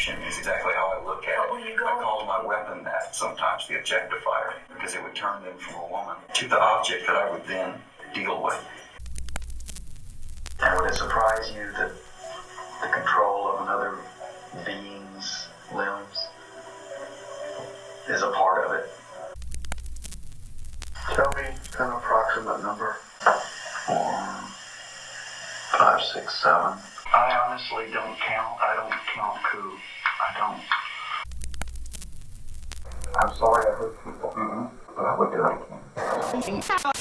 objectification is exactly how I look at it. I call my weapon that sometimes, the objectifier, because it would turn them from a woman to the object that I would then deal with. And would it surprise you that the control of another being's limbs is a part of it? Tell me an approximate number. 4, 5, 6, 7. I honestly don't count. I don't count coup. I don't. I'm sorry I hurt people. But I would do it again.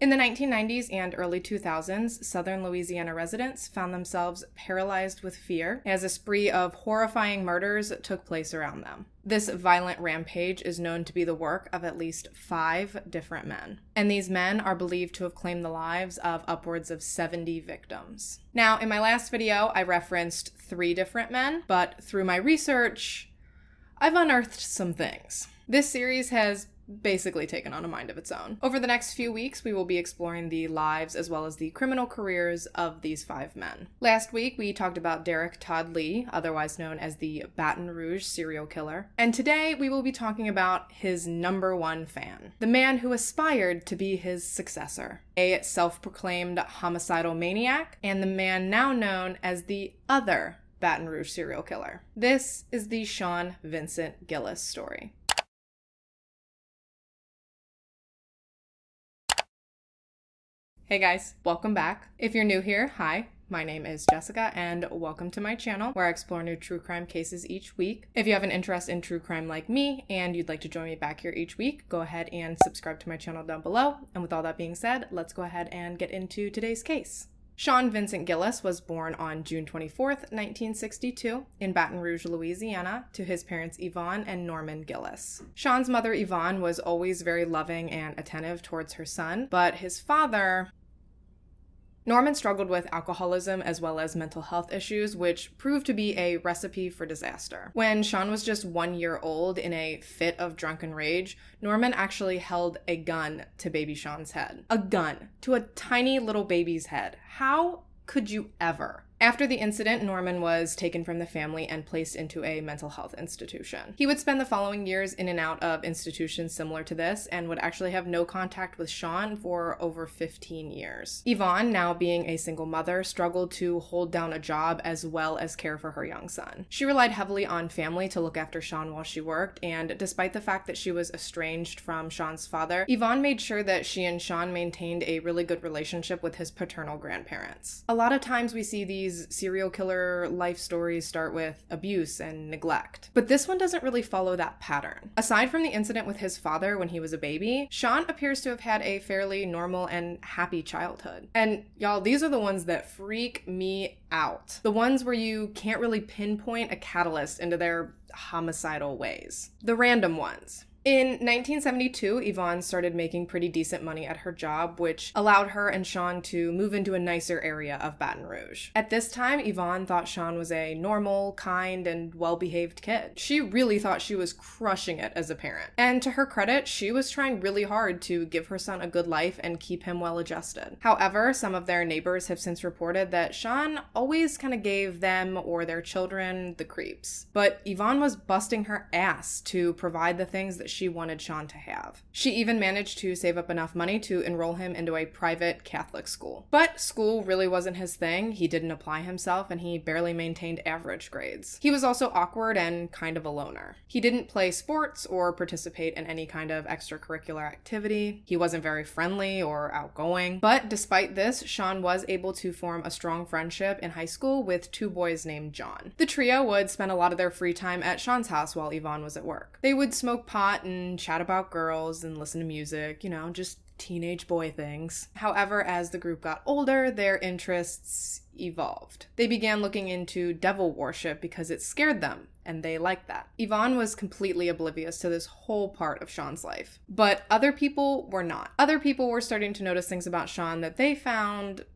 In the 1990s and early 2000s, southern Louisiana residents found themselves paralyzed with fear as a spree of horrifying murders took place around them. This violent rampage is known to be the work of at least 5 different men, and these men are believed to have claimed the lives of upwards of 70 victims. Now, in my last video, I referenced 3 different men, but through my research, I've unearthed some things. This series has basically taken on a mind of its own. Over the next few weeks, we will be exploring the lives as well as the criminal careers of these 5 men. Last week, we talked about Derek Todd Lee, otherwise known as the Baton Rouge serial killer. And today, we will be talking about his #1 fan, the man who aspired to be his successor, a self-proclaimed homicidal maniac, and the man now known as the other Baton Rouge serial killer. This is the Sean Vincent Gillis story. Hey guys, welcome back. If you're new here, hi, my name is Jessica and welcome to my channel where I explore new true crime cases each week. If you have an interest in true crime like me and you'd like to join me back here each week, go ahead and subscribe to my channel down below. And with all that being said, let's go ahead and get into today's case. Sean Vincent Gillis was born on June 24th, 1962 in Baton Rouge, Louisiana, to his parents Yvonne and Norman Gillis. Sean's mother Yvonne was always very loving and attentive towards her son, but his father... Norman struggled with alcoholism as well as mental health issues, which proved to be a recipe for disaster. When Sean was just 1 year old, in a fit of drunken rage, Norman actually held a gun to baby Sean's head. A gun to a tiny little baby's head. How could you ever? After the incident, Norman was taken from the family and placed into a mental health institution. He would spend the following years in and out of institutions similar to this and would actually have no contact with Sean for over 15 years. Yvonne, now being a single mother, struggled to hold down a job as well as care for her young son. She relied heavily on family to look after Sean while she worked, and despite the fact that she was estranged from Sean's father, Yvonne made sure that she and Sean maintained a really good relationship with his paternal grandparents. A lot of times we see these serial killer life stories start with abuse and neglect, but this one doesn't really follow that pattern. Aside from the incident with his father when he was a baby, Sean appears to have had a fairly normal and happy childhood. And y'all, these are the ones that freak me out. The ones where you can't really pinpoint a catalyst into their homicidal ways. The random ones. In 1972, Yvonne started making pretty decent money at her job, which allowed her and Sean to move into a nicer area of Baton Rouge. At this time, Yvonne thought Sean was a normal, kind, and well-behaved kid. She really thought she was crushing it as a parent. And to her credit, she was trying really hard to give her son a good life and keep him well-adjusted. However, some of their neighbors have since reported that Sean always kind of gave them or their children the creeps. But Yvonne was busting her ass to provide the things that she wanted Sean to have. She even managed to save up enough money to enroll him into a private Catholic school. But school really wasn't his thing. He didn't apply himself and he barely maintained average grades. He was also awkward and kind of a loner. He didn't play sports or participate in any kind of extracurricular activity. He wasn't very friendly or outgoing. But despite this, Sean was able to form a strong friendship in high school with 2 boys named John. The trio would spend a lot of their free time at Sean's house while Yvonne was at work. They would smoke pot and chat about girls and listen to music, just teenage boy things. However, as the group got older, their interests evolved. They began looking into devil worship because it scared them, and they liked that. Yvonne was completely oblivious to this whole part of Sean's life, but other people were not. Other people were starting to notice things about Sean that they found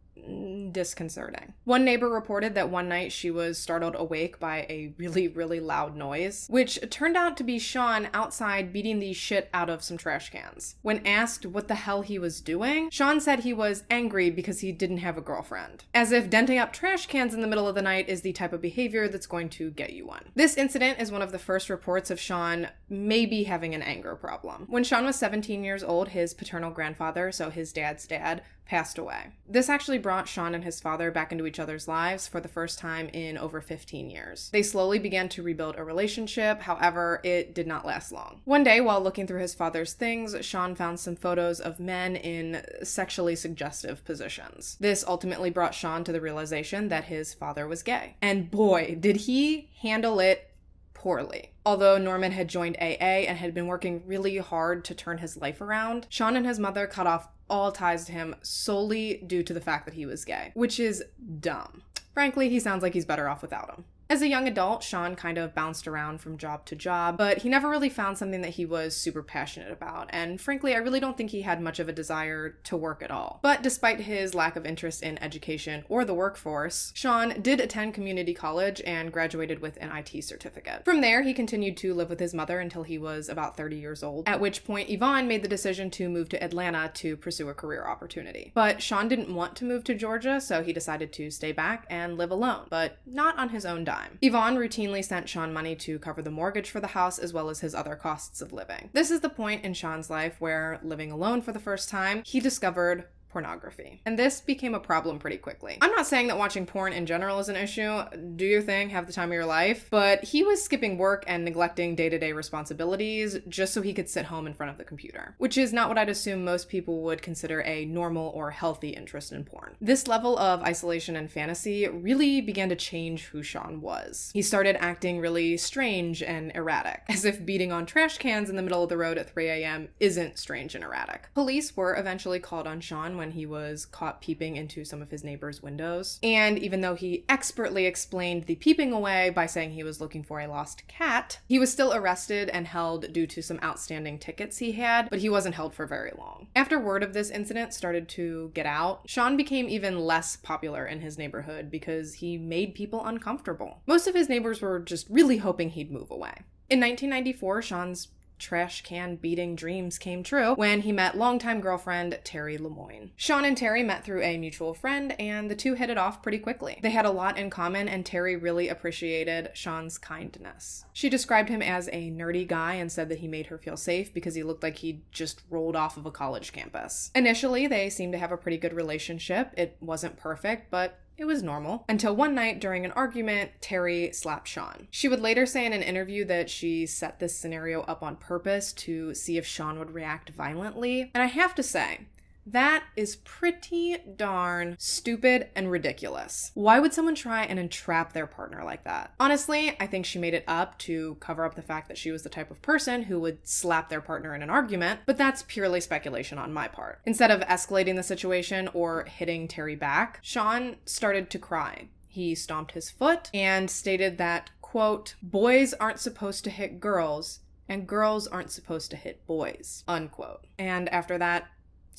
disconcerting. One neighbor reported that one night she was startled awake by a really, really loud noise, which turned out to be Sean outside beating the shit out of some trash cans. When asked what the hell he was doing, Sean said he was angry because he didn't have a girlfriend. As if denting up trash cans in the middle of the night is the type of behavior that's going to get you one. This incident is one of the first reports of Sean maybe having an anger problem. When Sean was 17 years old, his paternal grandfather, so his dad's dad, passed away. This actually brought Sean and his father back into each other's lives for the first time in over 15 years. They slowly began to rebuild a relationship, however, it did not last long. One day, while looking through his father's things, Sean found some photos of men in sexually suggestive positions. This ultimately brought Sean to the realization that his father was gay. And boy, did he handle it poorly. Although Norman had joined AA and had been working really hard to turn his life around, Sean and his mother cut off all ties to him solely due to the fact that he was gay, which is dumb. Frankly, he sounds like he's better off without him. As a young adult, Sean kind of bounced around from job to job, but he never really found something that he was super passionate about, and frankly, I really don't think he had much of a desire to work at all. But despite his lack of interest in education or the workforce, Sean did attend community college and graduated with an IT certificate. From there, he continued to live with his mother until he was about 30 years old, at which point Yvonne made the decision to move to Atlanta to pursue a career opportunity. But Sean didn't want to move to Georgia, so he decided to stay back and live alone, but not on his own dime. Yvonne routinely sent Sean money to cover the mortgage for the house as well as his other costs of living. This is the point in Sean's life where, living alone for the first time, he discovered pornography. And this became a problem pretty quickly. I'm not saying that watching porn in general is an issue. Do your thing, have the time of your life. But he was skipping work and neglecting day-to-day responsibilities just so he could sit home in front of the computer, which is not what I'd assume most people would consider a normal or healthy interest in porn. This level of isolation and fantasy really began to change who Sean was. He started acting really strange and erratic, as if beating on trash cans in the middle of the road at 3 a.m. isn't strange and erratic. Police were eventually called on Sean when he was caught peeping into some of his neighbors' windows. And even though he expertly explained the peeping away by saying he was looking for a lost cat, he was still arrested and held due to some outstanding tickets he had, but he wasn't held for very long. After word of this incident started to get out, Sean became even less popular in his neighborhood because he made people uncomfortable. Most of his neighbors were just really hoping he'd move away. In 1994, Sean's trash can beating dreams came true when he met longtime girlfriend Terry Lemoyne. Sean and Terry met through a mutual friend, and the two hit it off pretty quickly. They had a lot in common, and Terry really appreciated Sean's kindness. She described him as a nerdy guy and said that he made her feel safe because he looked like he'd just rolled off of a college campus. Initially, they seemed to have a pretty good relationship. It wasn't perfect, but it was normal. Until one night during an argument, Terry slapped Sean. She would later say in an interview that she set this scenario up on purpose to see if Sean would react violently. And I have to say, that is pretty darn stupid and ridiculous. Why would someone try and entrap their partner like that? Honestly, I think she made it up to cover up the fact that she was the type of person who would slap their partner in an argument, but that's purely speculation on my part. Instead of escalating the situation or hitting Terry back, Sean started to cry. He stomped his foot and stated that, quote, "Boys aren't supposed to hit girls, and girls aren't supposed to hit boys," unquote. And after that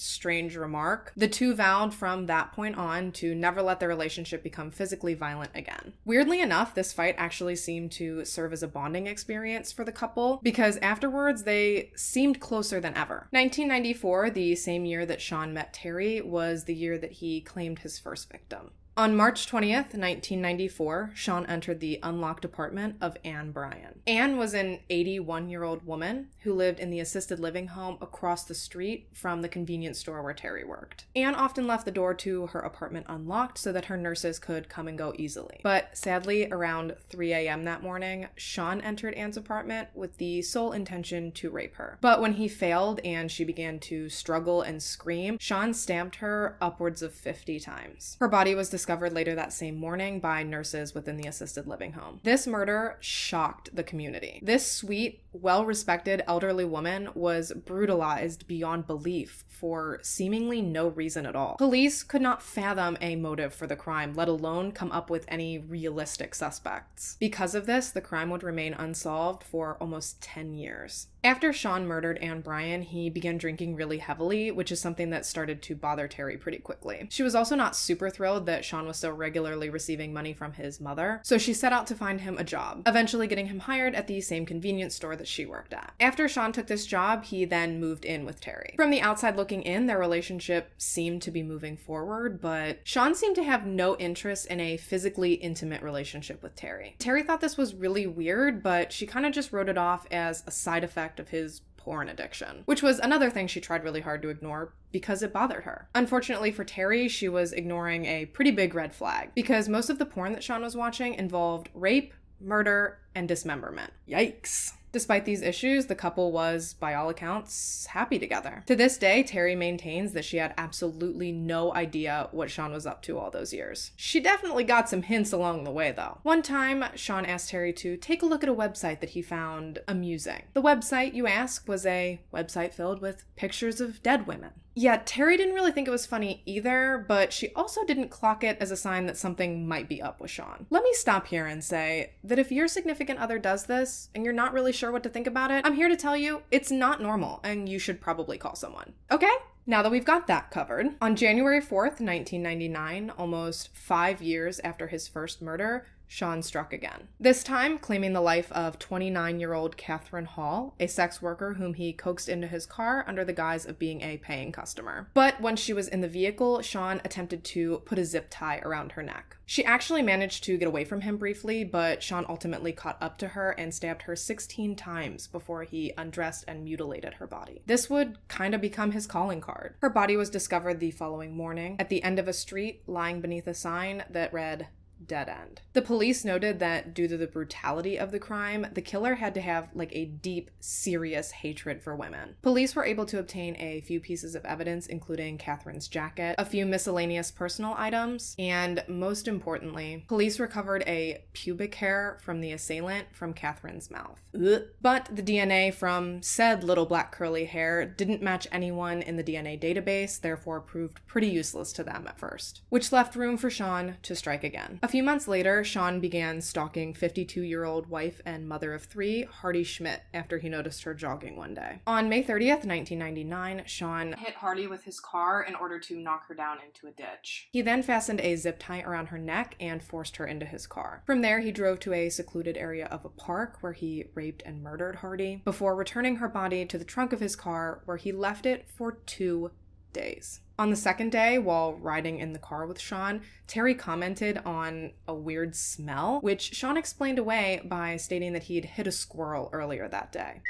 strange remark, the two vowed from that point on to never let their relationship become physically violent again. Weirdly enough, this fight actually seemed to serve as a bonding experience for the couple because afterwards they seemed closer than ever. 1994, the same year that Sean met Terry, was the year that he claimed his first victim. On March 20th, 1994, Sean entered the unlocked apartment of Ann Bryan. Ann was an 81-year-old woman who lived in the assisted living home across the street from the convenience store where Terry worked. Ann often left the door to her apartment unlocked so that her nurses could come and go easily. But sadly, around 3 a.m. that morning, Sean entered Ann's apartment with the sole intention to rape her. But when he failed and she began to struggle and scream, Sean stamped her upwards of 50 times. Her body was discovered later that same morning by nurses within the assisted living home. This murder shocked the community. This sweet, well-respected elderly woman was brutalized beyond belief for seemingly no reason at all. Police could not fathom a motive for the crime, let alone come up with any realistic suspects. Because of this, the crime would remain unsolved for almost 10 years. After Sean murdered Ann Bryan, he began drinking really heavily, which is something that started to bother Terry pretty quickly. She was also not super thrilled that Sean was so regularly receiving money from his mother, so she set out to find him a job, eventually getting him hired at the same convenience store that she worked at. After Sean took this job, he then moved in with Terry. From the outside looking in, their relationship seemed to be moving forward, but Sean seemed to have no interest in a physically intimate relationship with Terry. Terry thought this was really weird, but she kind of just wrote it off as a side effect of his porn addiction, which was another thing she tried really hard to ignore because it bothered her. Unfortunately for Terry, she was ignoring a pretty big red flag because most of the porn that Sean was watching involved rape, murder, and dismemberment. Yikes. Despite these issues, the couple was, by all accounts, happy together. To this day, Terry maintains that she had absolutely no idea what Sean was up to all those years. She definitely got some hints along the way, though. One time, Sean asked Terry to take a look at a website that he found amusing. The website, you ask, was a website filled with pictures of dead women. Yeah, Terry didn't really think it was funny either, but she also didn't clock it as a sign that something might be up with Sean. Let me stop here and say that if your significant other does this and you're not really sure what to think about it, I'm here to tell you it's not normal and you should probably call someone. Okay? Now that we've got that covered, on January 4th, 1999, almost 5 years after his first murder, Sean struck again. This time, claiming the life of 29-year-old Catherine Hall, a sex worker whom he coaxed into his car under the guise of being a paying customer. But once she was in the vehicle, Sean attempted to put a zip tie around her neck. She actually managed to get away from him briefly, but Sean ultimately caught up to her and stabbed her 16 times before he undressed and mutilated her body. This would kind of become his calling card. Her body was discovered the following morning at the end of a street, lying beneath a sign that read, "Dead end." The police noted that due to the brutality of the crime, the killer had to have like a deep, serious hatred for women. Police were able to obtain a few pieces of evidence, including Catherine's jacket, a few miscellaneous personal items, and most importantly, police recovered a pubic hair from the assailant from Catherine's mouth. Ugh. But the DNA from said little black curly hair didn't match anyone in the DNA database, therefore proved pretty useless to them at first, which left room for Sean to strike again. A few months later, Sean began stalking 52-year-old wife and mother of 3, Hardy Schmidt, after he noticed her jogging one day. On May 30th, 1999, Sean hit Hardy with his car in order to knock her down into a ditch. He then fastened a zip tie around her neck and forced her into his car. From there, he drove to a secluded area of a park where he raped and murdered Hardy before returning her body to the trunk of his car where he left it for 2 days. On the second day, while riding in the car with Sean, Terry commented on a weird smell, which Sean explained away by stating that he'd hit a squirrel earlier that day.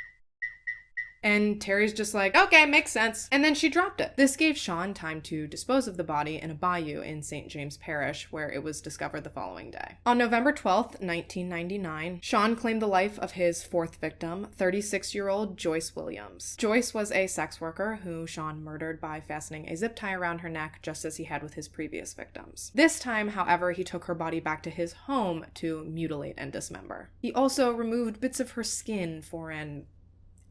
And Terry's just like, okay, makes sense. And then she dropped it. This gave Sean time to dispose of the body in a bayou in St. James Parish, where it was discovered the following day. On November 12th, 1999, Sean claimed the life of his 4th victim, 36-year-old Joyce Williams. Joyce was a sex worker who Sean murdered by fastening a zip tie around her neck, just as he had with his previous victims. This time, however, he took her body back to his home to mutilate and dismember. He also removed bits of her skin for an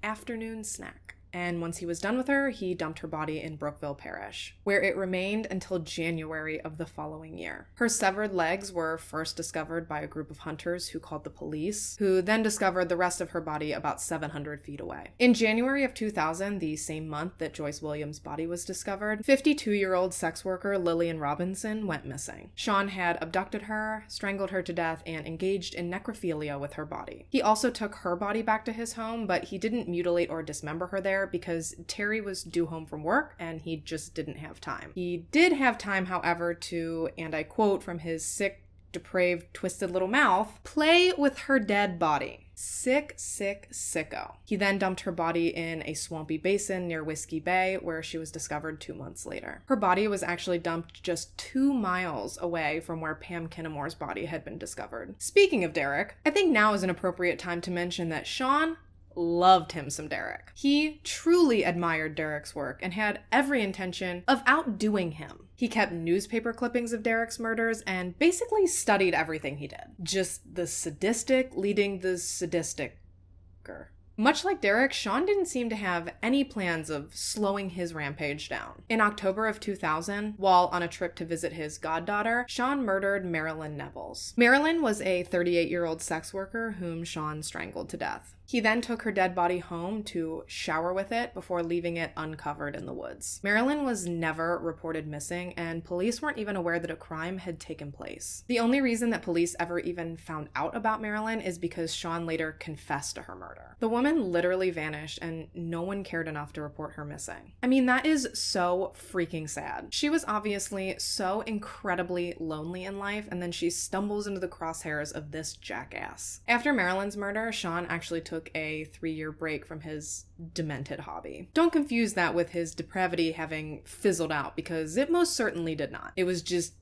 afternoon snack. And once he was done with her, he dumped her body in Brookville Parish, where it remained until January of the following year. Her severed legs were first discovered by a group of hunters who called the police, who then discovered the rest of her body about 700 feet away. In January of 2000, the same month that Joyce Williams' body was discovered, 52-year-old sex worker Lillian Robinson went missing. Sean had abducted her, strangled her to death, and engaged in necrophilia with her body. He also took her body back to his home, but he didn't mutilate or dismember her there because Terry was due home from work and he just didn't have time. He did have time, however, to, and I quote from his sick, depraved, twisted little mouth, play with her dead body. Sick, sick, sicko. He then dumped her body in a swampy basin near Whiskey Bay, where she was discovered 2 months later. Her body was actually dumped just 2 miles away from where Pam Kinnemore's body had been discovered. Speaking of Derek, I think now is an appropriate time to mention that Sean loved him some Derek. He truly admired Derek's work and had every intention of outdoing him. He kept newspaper clippings of Derek's murders and basically studied everything he did. Just the sadistic leading the sadisticer. Much like Derek, Sean didn't seem to have any plans of slowing his rampage down. In October of 2000, while on a trip to visit his goddaughter, Sean murdered Marilyn Nevels. Marilyn was a 38-year-old sex worker whom Sean strangled to death. He then took her dead body home to shower with it before leaving it uncovered in the woods. Marilyn was never reported missing, and police weren't even aware that a crime had taken place. The only reason that police ever even found out about Marilyn is because Sean later confessed to her murder. The woman literally vanished, and no one cared enough to report her missing. I mean, that is so freaking sad. She was obviously so incredibly lonely in life, and then she stumbles into the crosshairs of this jackass. After Marilyn's murder, Sean actually took a 3-year break from his demented hobby. Don't confuse that with his depravity having fizzled out, because it most certainly did not. It was just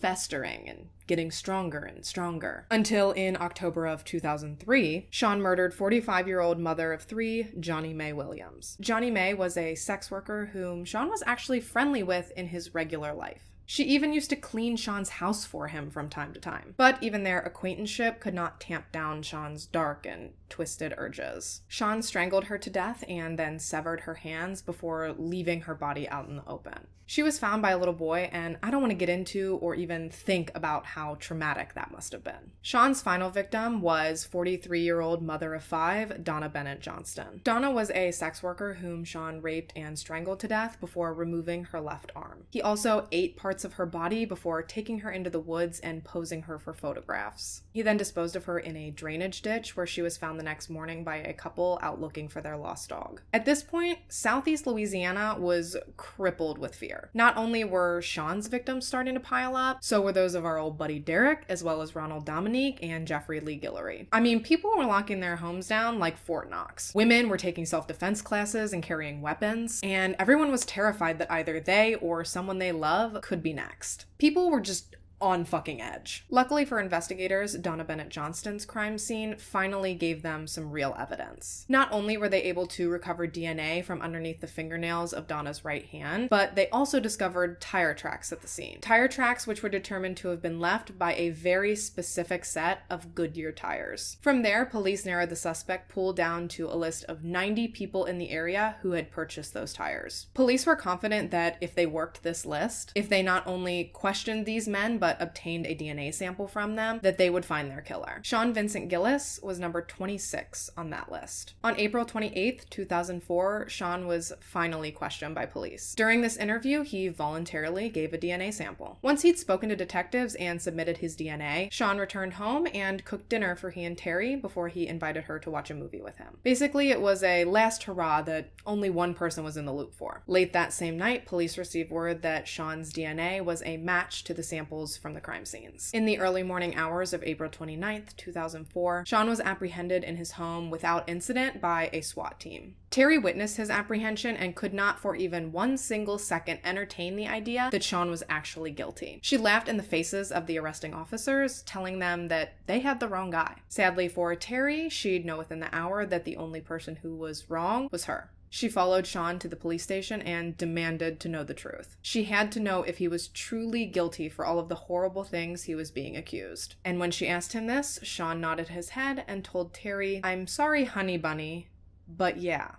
festering and getting stronger and stronger. Until in October of 2003, Sean murdered 45-year-old mother of 3, Johnny Mae Williams. Johnny Mae was a sex worker whom Sean was actually friendly with in his regular life. She even used to clean Sean's house for him from time to time. But even their acquaintanceship could not tamp down Sean's dark and twisted urges. Sean strangled her to death and then severed her hands before leaving her body out in the open. She was found by a little boy, and I don't want to get into or even think about how traumatic that must have been. Sean's final victim was 43-year-old mother of 5, Donna Bennett Johnston. Donna was a sex worker whom Sean raped and strangled to death before removing her left arm. He also ate parts of her body before taking her into the woods and posing her for photographs. He then disposed of her in a drainage ditch where she was found the next morning by a couple out looking for their lost dog. At this point, Southeast Louisiana was crippled with fear. Not only were Sean's victims starting to pile up, so were those of our old buddy Derek, as well as Ronald Dominique and Jeffrey Lee Guillory. I mean, people were locking their homes down like Fort Knox. Women were taking self-defense classes and carrying weapons, and everyone was terrified that either they or someone they love could be next. People were just on fucking edge. Luckily for investigators, Donna Bennett Johnston's crime scene finally gave them some real evidence. Not only were they able to recover DNA from underneath the fingernails of Donna's right hand, but they also discovered tire tracks at the scene. Tire tracks which were determined to have been left by a very specific set of Goodyear tires. From there, police narrowed the suspect pool down to a list of 90 people in the area who had purchased those tires. Police were confident that if they worked this list, if they not only questioned these men, but obtained a DNA sample from them, that they would find their killer. Sean Vincent Gillis was number 26 on that list. On April 28th, 2004, Sean was finally questioned by police. During this interview, he voluntarily gave a DNA sample. Once he'd spoken to detectives and submitted his DNA, Sean returned home and cooked dinner for he and Terry before he invited her to watch a movie with him. Basically, it was a last hurrah that only one person was in the loop for. Late that same night, police received word that Sean's DNA was a match to the samples from the crime scenes. In the early morning hours of April 29th, 2004, Sean was apprehended in his home without incident by a SWAT team. Terry witnessed his apprehension and could not for even one single second entertain the idea that Sean was actually guilty. She laughed in the faces of the arresting officers, telling them that they had the wrong guy. Sadly for Terry, she'd know within the hour that the only person who was wrong was her. She followed Sean to the police station and demanded to know the truth. She had to know if he was truly guilty for all of the horrible things he was being accused. And when she asked him this, Sean nodded his head and told Terry, "I'm sorry, honey bunny, but yeah."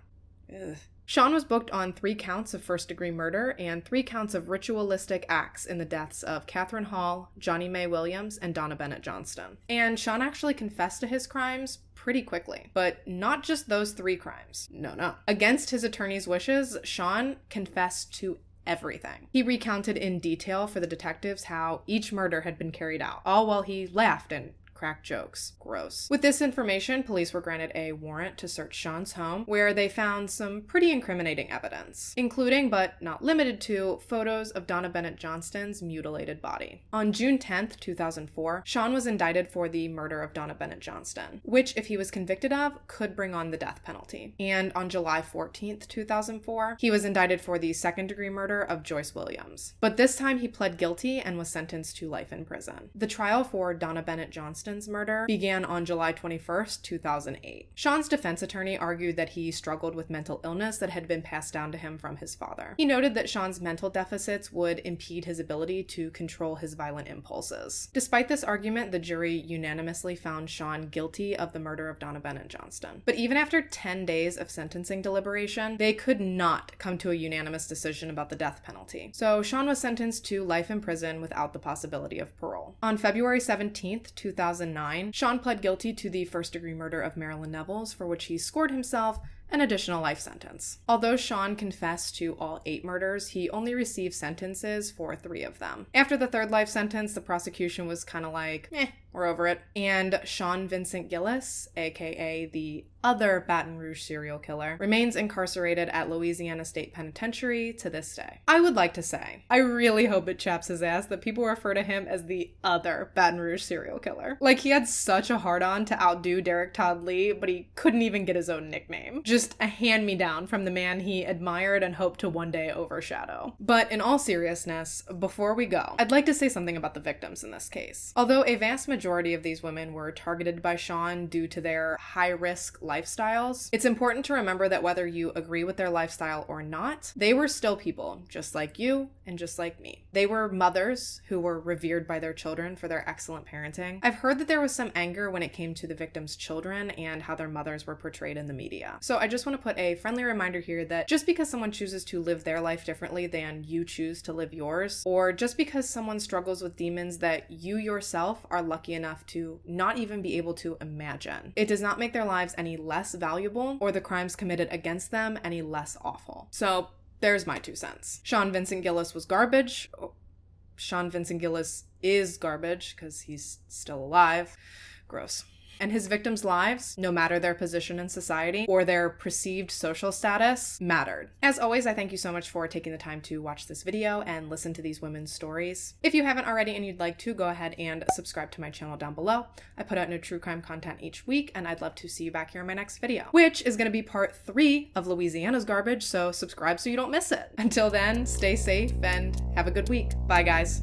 Ugh. Sean was booked on 3 counts of first-degree murder and 3 counts of ritualistic acts in the deaths of Catherine Hall, Johnny Mae Williams, and Donna Bennett Johnston. And Sean actually confessed to his crimes pretty quickly. But not just those 3 crimes. No. Against his attorney's wishes, Sean confessed to everything. He recounted in detail for the detectives how each murder had been carried out, all while he laughed and cracked jokes. Gross. With this information, police were granted a warrant to search Sean's home, where they found some pretty incriminating evidence, including, but not limited to, photos of Donna Bennett Johnston's mutilated body. On June 10th, 2004, Sean was indicted for the murder of Donna Bennett Johnston, which, if he was convicted of, could bring on the death penalty. And on July 14th, 2004, he was indicted for the second-degree murder of Joyce Williams. But this time he pled guilty and was sentenced to life in prison. The trial for Donna Bennett Johnston Johnston's murder began on July 21st, 2008. Sean's defense attorney argued that he struggled with mental illness that had been passed down to him from his father. He noted that Sean's mental deficits would impede his ability to control his violent impulses. Despite this argument, the jury unanimously found Sean guilty of the murder of Donna Bennett Johnston. But even after 10 days of sentencing deliberation, they could not come to a unanimous decision about the death penalty. So Sean was sentenced to life in prison without the possibility of parole. On February 17th, 2009, Sean pled guilty to the first-degree murder of Marilyn Nevels, for which he scored himself an additional life sentence. Although Sean confessed to all 8 murders, he only received sentences for 3 of them. After the 3rd life sentence, the prosecution was kind of like, we're over it. And Sean Vincent Gillis, aka the other Baton Rouge serial killer, remains incarcerated at Louisiana State Penitentiary to this day. I would like to say, I really hope it chaps his ass that people refer to him as the other Baton Rouge serial killer. Like, he had such a hard-on to outdo Derek Todd Lee, but he couldn't even get his own nickname. Just a hand-me-down from the man he admired and hoped to one day overshadow. But in all seriousness, before we go, I'd like to say something about the victims in this case. Although a vast majority of these women were targeted by Sean due to their high-risk lifestyles, it's important to remember that whether you agree with their lifestyle or not, they were still people, just like you and just like me. They were mothers who were revered by their children for their excellent parenting. I've heard that there was some anger when it came to the victims' children and how their mothers were portrayed in the media. So I just want to put a friendly reminder here that just because someone chooses to live their life differently than you choose to live yours, or just because someone struggles with demons that you yourself are lucky enough to not even be able to imagine, it does not make their lives any less valuable or the crimes committed against them any less awful. So there's my 2 cents. Sean Vincent Gillis was garbage. Sean Vincent Gillis is garbage because he's still alive. Gross. And his victims' lives, no matter their position in society or their perceived social status, mattered. As always, I thank you so much for taking the time to watch this video and listen to these women's stories. If you haven't already and you'd like to, go ahead and subscribe to my channel down below. I put out new true crime content each week, and I'd love to see you back here in my next video, which is going to be part 3 of Louisiana's garbage, so subscribe so you don't miss it. Until then, stay safe and have a good week. Bye, guys.